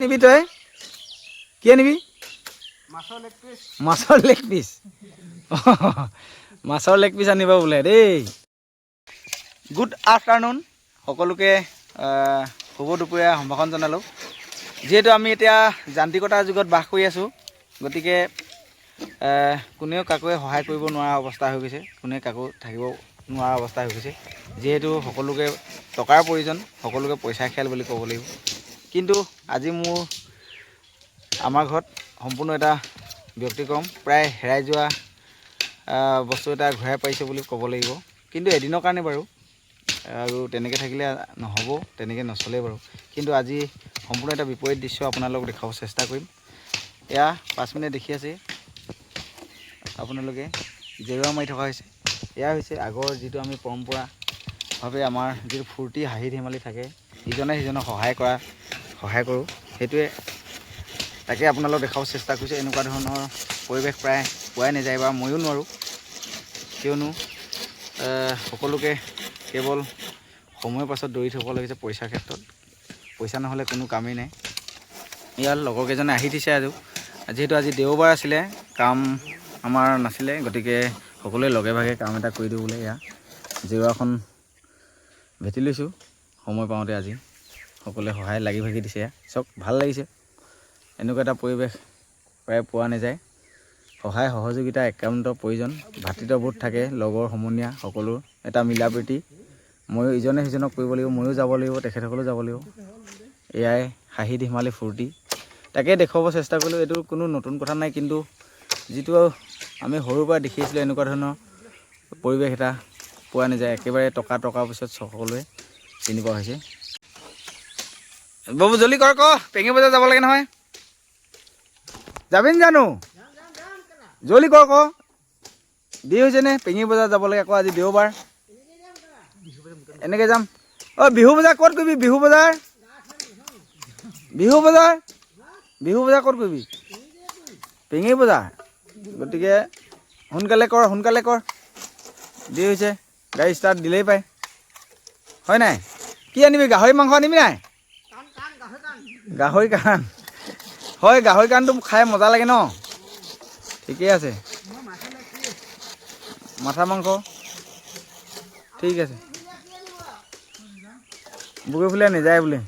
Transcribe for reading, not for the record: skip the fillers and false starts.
নিবি তই কি আনিবি মাছৰ লেগ পিচ মাছৰ লেগ পিচ আনিব বোলে দেই গুড আফটাৰনুন সকলোকে শুভ দুপৰীয়া সম্ভাষণ জনালোঁ যিহেতু আমি এতিয়া যান্ত্ৰিকতাৰ যুগত বাস কৰি আছোঁ গতিকে কোনেও কাকোৱে সহায় কৰিব নোৱাৰা অৱস্থা হৈ গৈছে কোনে কাকো থাকিব নোৱাৰা অৱস্থা হৈ গৈছে যিহেতু সকলোকে টকাৰ প্ৰয়োজন সকলোকে পইচা খেল বুলি ক'ব লাগিব কিন্তু আজি মোৰ আমাৰ ঘৰত সম্পূৰ্ণ এটা ব্যক্তিক্ৰম প্ৰায় হেৰাই যোৱা বস্তু এটা ঘূৰাই পাইছে বুলি ক'ব লাগিব কিন্তু এদিনৰ কাৰণে বাৰু আৰু তেনেকৈ থাকিলে নহ'ব তেনেকৈ নচলে বাৰু কিন্তু আজি সম্পূৰ্ণ এটা বিপৰীত দৃশ্য আপোনালোকক দেখাব চেষ্টা কৰিম এয়া 5 মিনিট দেখি আছে আপোনালোকে জেৰুৱা মাৰি থকা হৈছে এয়া হৈছে আগৰ যিটো আমি পৰম্পৰাভাৱে আমাৰ যিটো ফূৰ্তি হাঁহি ধেমালি থাকে ইজনে সিজনক সহায় কৰোঁ সেইটোৱে তাকে আপোনালোকক দেখাব চেষ্টা কৰিছে এনেকুৱা ধৰণৰ পৰিৱেশ প্ৰায় পোৱাই নাযায় বা ময়ো নোৱাৰোঁ কিয়নো সকলোকে কেৱল সময়ৰ পাছত দৌৰি থ'ব লাগিছে পইচাৰ ক্ষেত্ৰত পইচা নহ'লে কোনো কামেই নাই ইয়াৰ লগৰকেইজনে আহি দিছে যিহেতু আজি দেওবাৰ আছিলে কাম আমাৰ নাছিলে গতিকে সকলোৱে লগে ভাগে কাম এটা কৰি দিওঁ বোলে এয়া জেওৰাখন ভেটি লৈছোঁ সময় পাওঁতে আজি সকলোৱে সহায় লাগি ভাগি দিছে চব ভাল লাগিছে এনেকুৱা এটা পৰিৱেশ প্ৰায় পোৱা নাযায় সহায় সহযোগিতা একান্ত প্ৰয়োজন ভাতৃত্ববোধ থাকে লগৰ সমনীয়া সকলো এটা মিলা প্ৰীতি ময়ো ইজনে সিজনক কৰিব লাগিব ময়ো যাব লাগিব তেখেতসকলেও যাব লাগিব এয়াই হাঁহি ধেমালি ফূৰ্তি তাকে দেখুৱাব চেষ্টা কৰিলোঁ এইটো কোনো নতুন কথা নাই কিন্তু যিটো আমি সৰুৰ পৰা দেখি আছিলোঁ এনেকুৱা ধৰণৰ পৰিৱেশ এটা পোৱা নাযায় একেবাৰে টকাৰ পিছত সকলোৱে চিনি পোৱা হৈছে বাবু জলদি কৰ পেঙি বজাৰ যাব লাগে নহয় যাবি জানো জলদি কৰ দেৰি হৈছেনে পেঙি বজাৰ যাব লাগে আকৌ আজি দেওবাৰ এনেকৈ যাম বিহু বজাৰ ক'ত কৰিবি বিহু বজাৰ ক'ত কৰিবি পেঙি বজাৰ গতিকে সোনকালে কৰ দেৰি হৈছে গাড়ী ষ্টাৰ্ট দিলেই পায় হয় নাই কি আনিবি গাহৰি মাংস আনিবি নাই গাহৰি কাণ হয় গাহৰি কাণটো খাই মজা লাগে ন ঠিকেই আছে মাথা মাংস ঠিক আছে বগীফুলীয়া নাযায় বোলে